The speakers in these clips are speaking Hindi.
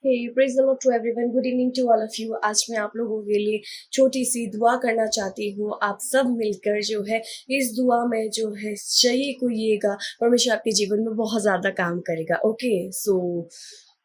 Hey praise the Lord to everyone, good evening to all of you. आज मैं आप लोगों के लिए छोटी सी दुआ करना चाहती हूँ। आप सब मिलकर जो है इस दुआ में जो है सही कहिएगा, परमेश्वर आपके जीवन में बहुत ज़्यादा काम करेगा। Okay, so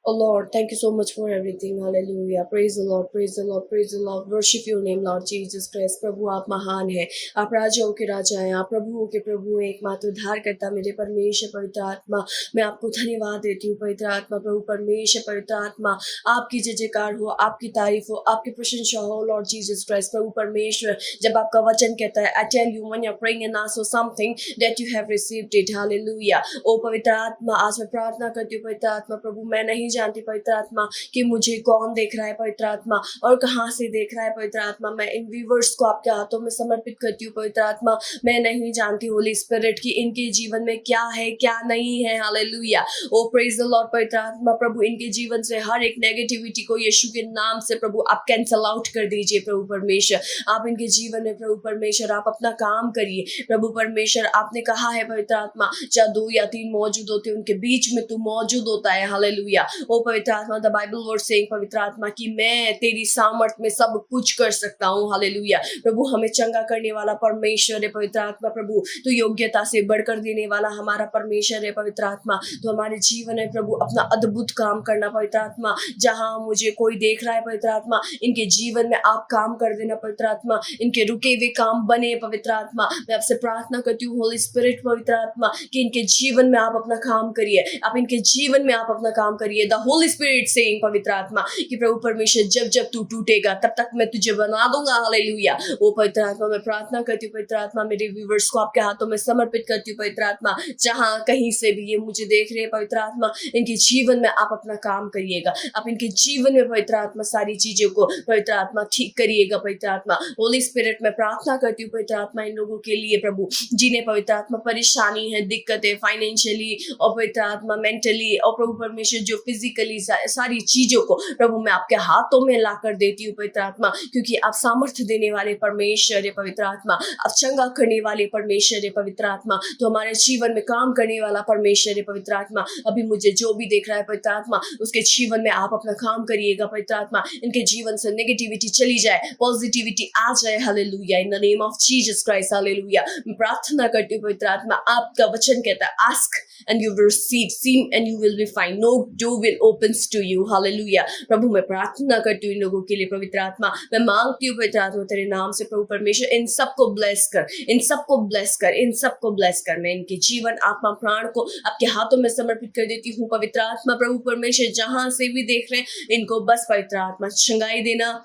Oh Lord, thank you so much for everything. Hallelujah. Praise the Lord, praise the Lord, praise the Lord. Worship your name, Lord Jesus Christ. प्रभु आप महान हैं, आप राजाओं के राजा हैं, आप प्रभुओं के प्रभु हैं, एकमात्र उद्धार करता मेरे परमेश्वर पवित्र आत्मा। मैं आपको धन्यवाद देती हूँ पवित्र आत्मा, प्रभु परमेश्वर पवित्र आत्मा। आपकी जय जयकार हो, आपकी तारीफ हो, आपकी प्रशंसा हो लॉर्ड जीसस क्राइस्ट। प्रभु परमेश्वर, जब आपका वचन कहता है, I tell you when you're praying and ask for something that you have received it. Hallelujah. ओ पवित्र आत्मा, आज मैं प्रार्थना करती हूँ पवित्र आत्मा, प्रभु मैं नहीं जानती पवित्र आत्मा कि मुझे कौन देख रहा है पवित्र आत्मा और कहाँ से देख रहा है पवित्र आत्मा। मैं इन व्यूवर्स को आपके हाथों में समर्पित करती हूँ पवित्र आत्मा। मैं नहीं जानती होली स्पिरिट की इनके जीवन में क्या है क्या नहीं है। Hallelujah. O praise the Lord पवित्र आत्मा, प्रभु इनके जीवन से हर एक नेगेटिविटी को यीशु के नाम से प्रभु आप कैंसल आउट कर दीजिए। प्रभु परमेश्वर, आप इनके जीवन में प्रभु परमेश्वर आप अपना काम करिए। प्रभु परमेश्वर, आपने कहा है पवित्र आत्मा, जहाँ 2 या 3 मौजूद होते हैं उनके बीच में तू मौजूद होता है। हालेलुया। ओ पवित्र आत्मा, द बाइबल वर्ड सेइंग पवित्र आत्मा कि मैं तेरी सामर्थ में सब कुछ कर सकता हूँ। हालेलुया। प्रभु हमें चंगा करने वाला परमेश्वर है पवित्र आत्मा। प्रभु तू योग्यता से बढ़कर देने वाला हमारा परमेश्वर है पवित्र आत्मा। तो हमारे जीवन में प्रभु अपना अद्भुत काम करना पवित्र आत्मा। जहाँ मुझे कोई देख रहा है पवित्र आत्मा, इनके जीवन में आप काम कर देना पवित्र आत्मा। इनके रुके हुए काम बने पवित्र आत्मा। मैं आपसे प्रार्थना करती हूँ होली स्पिरिट पवित्र आत्मा कि इनके जीवन में आप अपना काम करिए। आप इनके जीवन में आप अपना काम करिए। द होली स्पिरिट सेइंग पवित्र आत्मा कि प्रभु परमेश्वर, जब जब तू टूटेगा तब तक मैं तुझे बना दूंगा। हालेलुया। ओ पवित्र आत्मा, मैं प्रार्थना करती हूँ पवित्र आत्मा, मेरे व्यूवर्स को आपके हाथों में समर्पित करती हूँ पवित्र आत्मा। जहाँ कहीं से भी ये मुझे देख रहे हैं पवित्र आत्मा, इनके जीवन में आप अपना काम करिएगा। आप इनके जीवन में पवित्र आत्मा सारी चीजों को पवित्र आत्मा ठीक करिएगा पवित्र आत्मा। होली स्पिरिट में प्रार्थना करती हूँ पवित्र आत्मा इन लोगों के लिए प्रभु, जिन्हें पवित्र आत्मा परेशानी है, दिक्कत है फाइनेंशियली और पवित्र आत्मा मेंटली और प्रभु परमेश्वर जो फिजिकली सारी चीजों को प्रभु मैं आपके हाथों में ला कर देती हूँ पवित्र आत्मा, क्योंकि आप सामर्थ्य देने वाले परमेश्वर है पवित्र आत्मा। आप चंगा करने वाले परमेश्वर है पवित्र आत्मा। तो हमारे जीवन में काम करने वाला परमेश्वर है पवित्र आत्मा। अभी मुझे जो भी देख रहा है पवित्र आत्मा, उसके जीवन में आप अपना काम करिएगा पवित्र आत्मा। इनके जीवन से नेगेटिविटी चली जाए, पॉजिटिविटी आ जाए। Hallelujah. In the name of Jesus Christ. Hallelujah. मैं प्रार्थना करती हूँ पवित्र आत्मा, आपका वचन कहता है ask and you will receive, seek and you will be find, no door will opens to you. Hallelujah. प्रभु मैं प्रार्थना करती हूँ इन लोगों के लिए पवित्र आत्मा। मैं मांगती हूँ पवित्र आत्मा तेरे नाम से प्रभु परमेश्वर, इन सबको ब्लेस कर, इन सबको ब्लेस कर, इन सबको ब्लेस कर। मैं इनके जीवन आत्मा प्राण को आपके हाथों में समर्पित कर देती हूँ पवित्र आत्मा। प्रभु परमेश्वर, जहां से भी देख रहे हैं इनको बस पवित्र आत्मा चंगाई देना,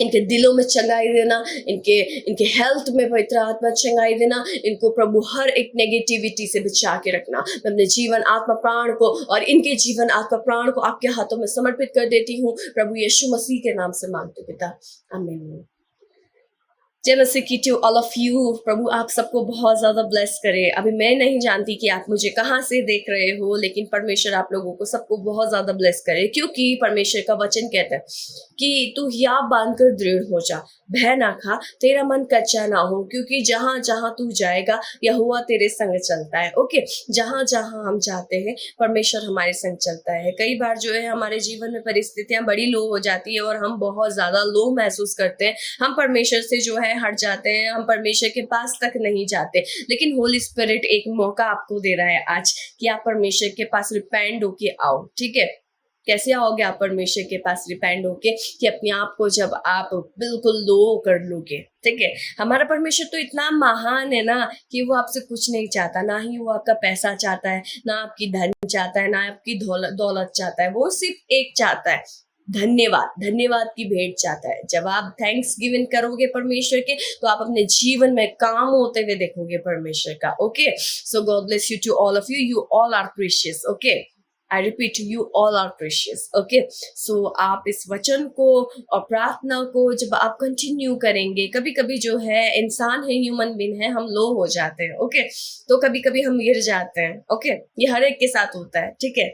इनके दिलों में चंगाई देना, इनके इनके हेल्थ में पवित्र आत्मा चंगाई देना। इनको प्रभु हर एक नेगेटिविटी से बचा के रखना। मैं अपने जीवन आत्मा प्राण को और इनके जीवन आत्मा प्राण को आपके हाथों में समर्पित कर देती हूँ प्रभु यीशु मसीह के नाम से मांगते पिता, आमीन। जय मसीह टू ऑल ऑफ यू। प्रभु आप सबको बहुत ज्यादा ब्लेस करे। अभी मैं नहीं जानती कि आप मुझे कहाँ से देख रहे हो, लेकिन परमेश्वर आप लोगों को सबको बहुत ज्यादा ब्लेस करे, क्योंकि परमेश्वर का वचन कहता है कि तू हिया बांधकर दृढ़ हो जा, भय ना खा, तेरा मन कच्चा ना हो, क्योंकि जहां जहां तू जाएगा यहोवा तेरे संग चलता है। ओके, जहां जहां हम जाते हैं परमेश्वर हमारे संग चलता है। कई बार जो है हमारे जीवन में परिस्थितियां बड़ी लो हो जाती है और हम बहुत ज्यादा लो महसूस करते हैं, हम परमेश्वर से जो है हट जाते हैं, हम परमेश्वर के पास तक नहीं जाते। लेकिन होली स्पिरिट एक मौका आपको दे रहा है आज कि आप परमेश्वर के पास रिपेंड होके आओ। ठीक है, कैसे आओगे आप परमेश्वर के पास रिपेंड होके? कि अपने आप को जब आप बिल्कुल लो कर लोगे। ठीक है, हमारा परमेश्वर तो इतना महान है ना कि वो आपसे कुछ नहीं चाहता, ना ही वो आपका पैसा चाहता है, ना आपकी धन चाहता है, ना आपकी दौलत चाहता है। वो सिर्फ एक चाहता है, धन्यवाद, धन्यवाद की भेंट चाहता है। जब आप थैंक्स गिवन करोगे परमेश्वर के, तो आप अपने जीवन में काम होते हुए देखोगे परमेश्वर का। Okay, so God bless you to all of you, you all are precious. Okay, I repeat, you all are precious. Okay, so आप इस वचन को और प्रार्थना को जब आप कंटिन्यू करेंगे, कभी कभी जो है इंसान है, ह्यूमन बीइंग है, हम लो हो जाते हैं। ओके, तो कभी कभी हम गिर जाते हैं। ओके, ये हर एक के साथ होता है। ठीक है,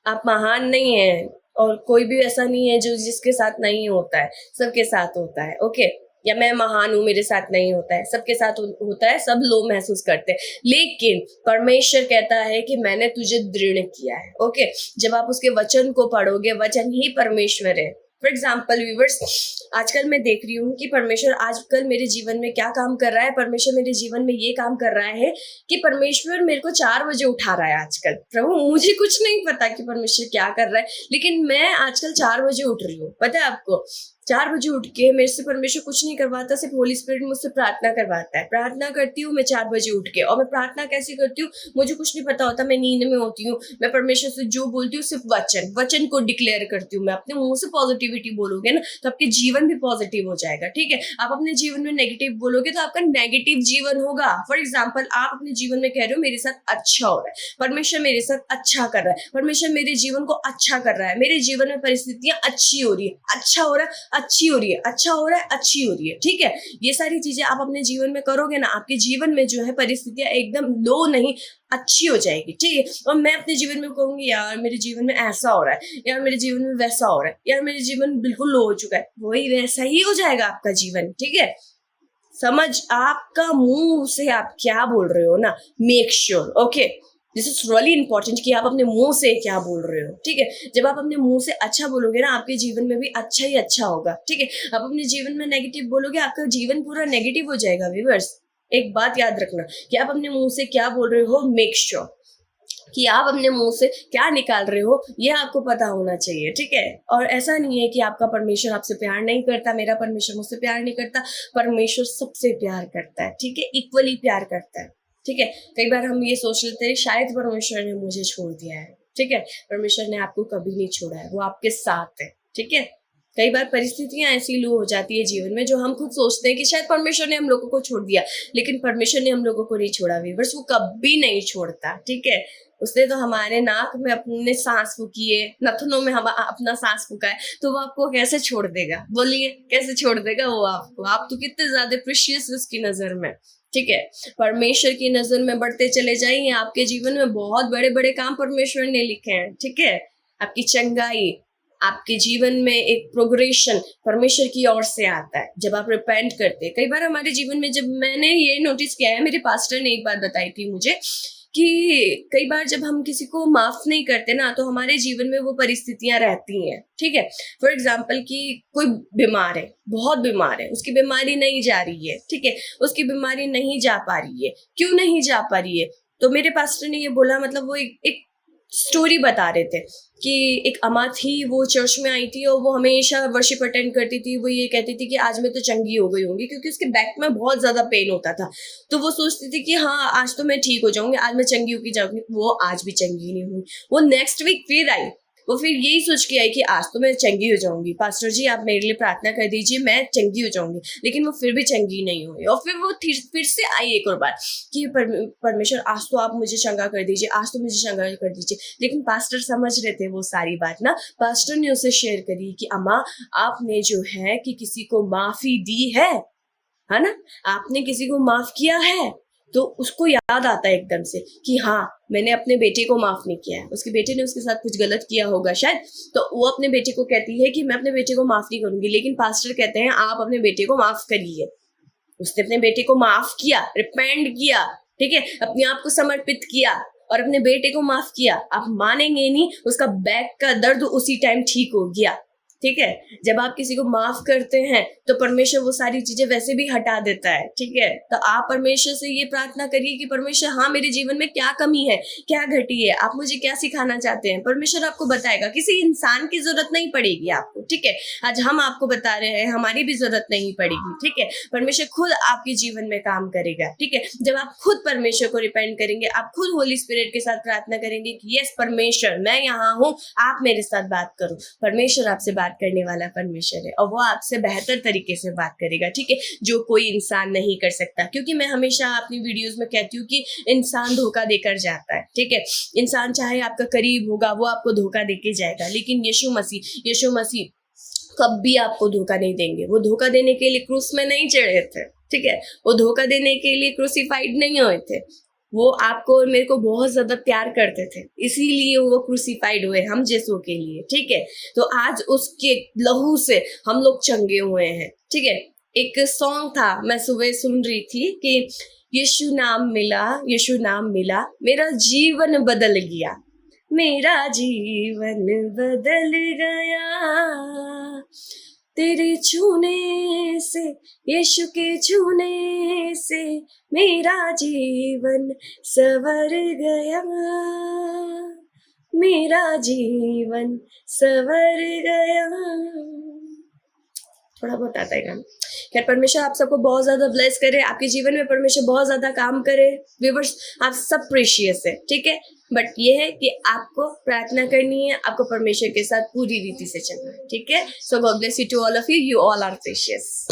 आप महान नहीं है और कोई भी ऐसा नहीं है जो जिसके साथ नहीं होता है, सबके साथ होता है। ओके, या मैं महान हूं, मेरे साथ नहीं होता है, सबके साथ होता है, सब लोग महसूस करते हैं, लेकिन परमेश्वर कहता है कि मैंने तुझे दृढ़ किया है। ओके, जब आप उसके वचन को पढ़ोगे, वचन ही परमेश्वर है। फॉर एग्जाम्पल व्यूवर्स, आजकल मैं देख रही हूँ कि परमेश्वर आजकल मेरे जीवन में क्या काम कर रहा है। परमेश्वर मेरे जीवन में ये काम कर रहा है कि परमेश्वर मेरे को 4 बजे उठा रहा है आजकल। प्रभु, मुझे कुछ नहीं पता कि परमेश्वर क्या कर रहा है, लेकिन मैं आजकल 4 बजे उठ रही हूँ। पता है आपको, 4 बजे उठ के मेरे से परमेश्वर कुछ नहीं करवाता, सिर्फ होली स्पिरिट मुझसे प्रार्थना करवाता है। प्रार्थना करती हूँ मैं 4 बजे उठ के, और मैं प्रार्थना कैसे करती हूँ मुझे कुछ नहीं पता होता, मैं नींद में होती हूँ। मैं परमेश्वर से जो बोलती हूँ सिर्फ वचन को डिक्लेयर करती हूँ। मैं अपने मुंह से पॉजिटिविटी बोलोगे ना तो आपके जीवन भी पॉजिटिव हो जाएगा। ठीक है, आप अपने जीवन में नेगेटिव बोलोगे तो आपका नेगेटिव जीवन होगा। फॉर एग्जाम्पल, आप अपने जीवन में कह रहे हो मेरे साथ अच्छा हो रहा है, परमेश्वर मेरे साथ अच्छा कर रहा है, परमेश्वर मेरे जीवन को अच्छा कर रहा है, मेरे जीवन में परिस्थितियां अच्छी हो रही है, अच्छा हो रहा है, अच्छी हो रही है, अच्छा हो रहा है, अच्छी हो रही है। ठीक है, ये सारी चीजें आप अपने जीवन में करोगे ना, आपके जीवन में जो है परिस्थितियां एकदम लो नहीं, अच्छी हो जाएगी। ठीक है, और मैं अपने जीवन में कहूंगी यार मेरे जीवन में ऐसा हो रहा है, यार मेरे जीवन में वैसा हो रहा है, यार मेरे जीवन बिल्कुल लो हो चुका है, वही वैसा ही हो जाएगा आपका जीवन। ठीक है, समझ, आपका मुंह से आप क्या बोल रहे हो ना, make sure. Okay, this is really important कि आप अपने मुंह से क्या बोल रहे हो। ठीक है, जब आप अपने मुंह से अच्छा बोलोगे ना, आपके जीवन में भी अच्छा ही अच्छा होगा। ठीक है, आप अपने जीवन में नेगेटिव बोलोगे, आपका जीवन पूरा नेगेटिव हो जाएगा। व्यूअर्स, एक बात याद रखना कि आप अपने मुंह से क्या बोल रहे हो, मेक श्योर कि आप अपने मुंह से क्या निकाल रहे हो ये आपको पता होना चाहिए। ठीक है, और ऐसा नहीं है कि आपका परमेश्वर आपसे प्यार नहीं करता, मेरा परमेश्वर मुझसे प्यार नहीं करता, परमेश्वर सबसे प्यार करता है। ठीक है, इक्वली प्यार करता है। ठीक है, कई बार हम ये सोच लेते हैं शायद परमेश्वर ने मुझे छोड़ दिया है। ठीक है, परमेश्वर ने आपको कभी नहीं छोड़ा है, वो आपके साथ है। ठीक है, कई बार परिस्थितियां ऐसी लो हो जाती है जीवन में जो हम खुद सोचते हैं कि शायद परमेश्वर ने हम लोगों को छोड़ दिया, लेकिन परमेश्वर ने हम लोगों को नहीं छोड़ा व्यूअर्स, वो कभी नहीं छोड़ता। ठीक है, उसने तो हमारे नाक में अपने सांस फूकी है, नथनों में हम अपना सांस फूका है, तो वो आपको कैसे छोड़ देगा? बोलिए, कैसे छोड़ देगा वो आपको? आप तो कितने ज्यादा प्रेशियस उसकी नजर में। ठीक है, परमेश्वर की नजर में बढ़ते चले जाइए, आपके जीवन में बहुत बड़े बड़े काम परमेश्वर ने लिखे हैं। ठीक है, आपकी चंगाई, आपके जीवन में एक प्रोग्रेशन परमेश्वर की ओर से आता है जब आप रिपेंट करते हैं। कई बार हमारे जीवन में, जब मैंने ये नोटिस किया है, मेरे पास्टर ने एक बात बताई थी मुझे कि कई बार जब हम किसी को माफ नहीं करते ना तो हमारे जीवन में वो परिस्थितियां रहती हैं। ठीक है, फॉर एग्जाम्पल कि कोई बीमार है, बहुत बीमार है, उसकी बीमारी नहीं जा रही है। ठीक है, उसकी बीमारी नहीं जा पा रही है, क्यों नहीं जा पा रही है? तो मेरे पास्टर ने ये बोला, मतलब वो एक स्टोरी बता रहे थे कि एक अम्मा थी, वो चर्च में आई थी और वो हमेशा वर्शिप अटेंड करती थी। वो ये कहती थी कि आज मैं तो चंगी हो गई होंगी, क्योंकि उसके बैक में बहुत ज्यादा पेन होता था। तो वो सोचती थी कि हाँ आज तो मैं ठीक हो जाऊंगी, आज मैं चंगी होगी जाऊंगी। वो आज भी चंगी नहीं हुई। वो नेक्स्ट वीक फिर आई, वो फिर यही सोच के आई कि आज तो मैं चंगी हो जाऊंगी, पास्टर जी आप मेरे लिए प्रार्थना कर दीजिए, मैं चंगी हो जाऊंगी। लेकिन वो फिर भी चंगी नहीं हुई, और फिर वो फिर से आई एक और बार कि परमेश्वर आज तो आप मुझे चंगा कर दीजिए, आज तो मुझे चंगा कर दीजिए। लेकिन पास्टर समझ रहे थे वो सारी बात ना। पास्टर ने उसे शेयर करी कि अम्मा, आपने जो है कि किसी को माफी दी है ना, आपने किसी को माफ किया है, तो उसको याद आता है एकदम से कि हाँ मैंने अपने बेटे को माफ नहीं किया है, उसके बेटे ने उसके साथ कुछ गलत किया होगा शायद, तो वो अपने बेटे को कहती है कि मैं अपने बेटे को माफ नहीं करूंगी। लेकिन पास्टर कहते हैं आप अपने बेटे को माफ करिए। उसने अपने बेटे को माफ किया, रिपेंड किया। ठीक है, अपने आप को समर्पित किया और अपने बेटे को माफ किया। आप मानेंगे नहीं, उसका बैक का दर्द उसी टाइम ठीक हो गया। ठीक है, जब आप किसी को माफ करते हैं तो परमेश्वर वो सारी चीजें वैसे भी हटा देता है। ठीक है, तो आप परमेश्वर से ये प्रार्थना करिए कि परमेश्वर हाँ मेरे जीवन में क्या कमी है, क्या घटी है, आप मुझे क्या सिखाना चाहते हैं। परमेश्वर आपको बताएगा, किसी इंसान की जरूरत नहीं पड़ेगी आपको। ठीक है, आज हम आपको बता रहे हैं, हमारी भी जरूरत नहीं पड़ेगी। ठीक है, परमेश्वर खुद आपके जीवन में काम करेगा। ठीक है, जब आप खुद परमेश्वर को रिपेंड करेंगे, आप खुद होली स्पिरिट के साथ प्रार्थना करेंगे कि यस परमेश्वर मैं यहाँ हूँ, आप मेरे साथ बात करो। परमेश्वर आपसे बात करने वाला परमेश्वर है और वो आपसे बेहतर तरीके से बात करेगा। ठीक है, जो कोई इंसान नहीं कर सकता। क्योंकि मैं हमेशा अपनी वीडियोस में कहती हूँ कि इंसान धोखा देकर जाता है। ठीक है, इंसान चाहे आपका करीब होगा, वो आपको धोखा देके जाएगा, लेकिन यीशु मसीह कभी आपको धोखा नहीं देंगे। वो धोखा देने के लिए क्रूस में नहीं चढ़े थे। ठीक है, वो धोखा देने के लिए क्रूसिफाइड नहीं हुए थे। वो आपको और मेरे को बहुत ज्यादा प्यार करते थे, इसीलिए वो क्रूसिफाइड हुए हम जैसों के लिए। ठीक है, तो आज उसके लहू से हम लोग चंगे हुए हैं। ठीक है, एक सॉन्ग था, मैं सुबह सुन रही थी कि यीशु नाम मिला, यीशु नाम मिला, मेरा जीवन बदल गया, मेरा जीवन बदल गया तेरे छूने से, यीशु के छूने से मेरा जीवन संवर गया, मेरा जीवन संवर गया। थोड़ा बहुत आता है गाना। खैर, परमेश्वर आप सबको बहुत ज्यादा ब्लेस करे, आपके जीवन में परमेश्वर बहुत ज्यादा काम करे। व्यूअर्स, आप सब प्रेशियस है, ठीक है, बट ये है कि आपको प्रार्थना करनी है, आपको परमेश्वर के साथ पूरी रीति से चलना है, ठीक है। So God bless you to all of you, you all are precious.